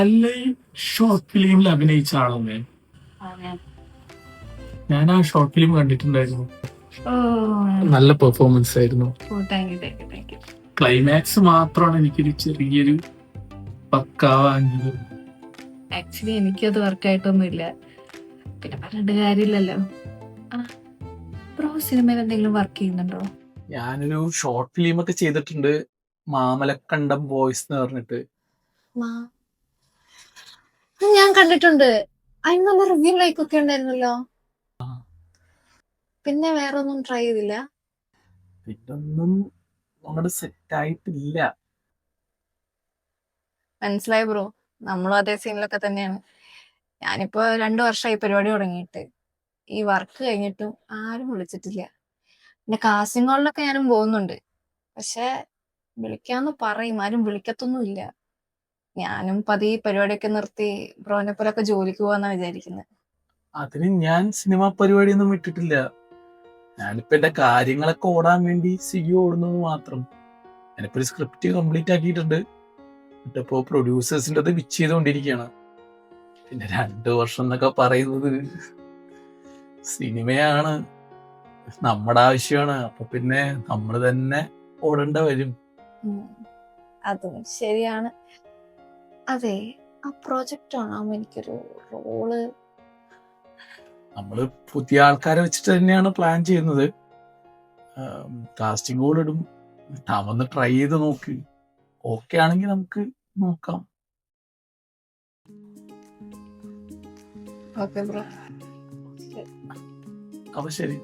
അല്ല, ഈ ഷോർട്ട് ഫിലിമിൽ അഭിനയിച്ച ആളല്ലേ? ഞാൻ ആ ഷോർട്ട് ഫിലിം കണ്ടിട്ടുണ്ടായിരുന്നു. നല്ല പെർഫോമൻസ് ആയിരുന്നു. ക്ലൈമാക്സ് മാത്രമാണ് എനിക്കൊരു ചെറിയൊരു പക്കാവാങ്ങിയത്. ആക്ച്വലി എനിക്കത് വർക്കായിട്ടൊന്നുമില്ല. പിന്നെ പറഞ്ഞിട്ട് കാര്യമില്ലല്ലോ. ബ്രോ സിനിമയിൽ എന്തെങ്കിലും വർക്ക് ചെയ്യുന്നുണ്ടോ? ഞാനൊരു ഷോർട്ട് ഫിലിം ഒക്കെ ചെയ്തിട്ടുണ്ട്, മാമലക്കണ്ടം വോയിസ് എന്ന് പറഞ്ഞിട്ട്. ഞാൻ കണ്ടിട്ടുണ്ട്. അതിന് നല്ല റിവ്യൂ ലൈക്ക് ഒക്കെ ഉണ്ടായിരുന്നല്ലോ. പിന്നെ വേറെ ഒന്നും ട്രൈ ചെയ്തില്ല? ഇതൊന്നും അങ്ങോട്ട് സെറ്റ് ആയിട്ടില്ല. മനസ്സിലായി ബ്രോ, നമ്മളും അതേ സീനിലൊക്കെ തന്നെയാണ്. ഞാനിപ്പോ 2 വർഷമായി പരിപാടി തുടങ്ങിയിട്ട്. ഈ വർക്ക് കഴിഞ്ഞിട്ടും ആരും വിളിച്ചിട്ടില്ല. പിന്നെ കാസ്റ്റിംഗ് കോളിലൊക്കെ ഞാനും പോകുന്നുണ്ട്. പക്ഷെ വിളിക്കാന്ന് പറയും, ആരും വിളിക്കത്തൊന്നുമില്ല. ഞാനും പതിയെ പരിപാടിയൊക്കെ നിർത്തി ബ്രോനെ പോലൊക്കെ ജോലിക്ക് പോവാന്നാ വിചാരിക്കുന്നത്. അതിന് ഞാൻ സിനിമ പരിപാടിയൊന്നും വിട്ടിട്ടില്ല. ഞാനിപ്പോ എന്റെ കാര്യങ്ങളൊക്കെ ഓടാൻ വേണ്ടി സിഗി ഓടുന്നത് മാത്രം. ഞാനിപ്പോ ഒരു സ്ക്രിപ്റ്റ് കംപ്ലീറ്റ് ആക്കിയിട്ടുണ്ട്. എന്നിട്ടിപ്പോ പ്രൊഡ്യൂസേഴ്സിന്റെ അത് പിച്ച് ചെയ്തുകൊണ്ടിരിക്കുകയാണ്. പിന്നെ 2 വർഷം എന്നൊക്കെ പറയുന്നത് സിനിമയാണ്, നമ്മുടെ ആവശ്യമാണ്. അപ്പൊ പിന്നെ നമ്മൾ തന്നെ ഓടേണ്ട വരും. അതും ശരിയാണ്. അതെ, ആ പ്രോജക്റ്റ് ആണോ എനിക്കൊരു റോള്? നമ്മള് പുതിയ ആൾക്കാരെ വെച്ചിട്ട് തന്നെയാണ് പ്ലാൻ ചെയ്യുന്നത്. കാസ്റ്റിംഗ് കോൾ ഇടും, വന്ന് ട്രൈ ചെയ്ത് നോക്ക്. ഓക്കെ ആണെങ്കിൽ നമുക്ക് നോക്കാം. Okay bro. അപ്പൊ ശരി.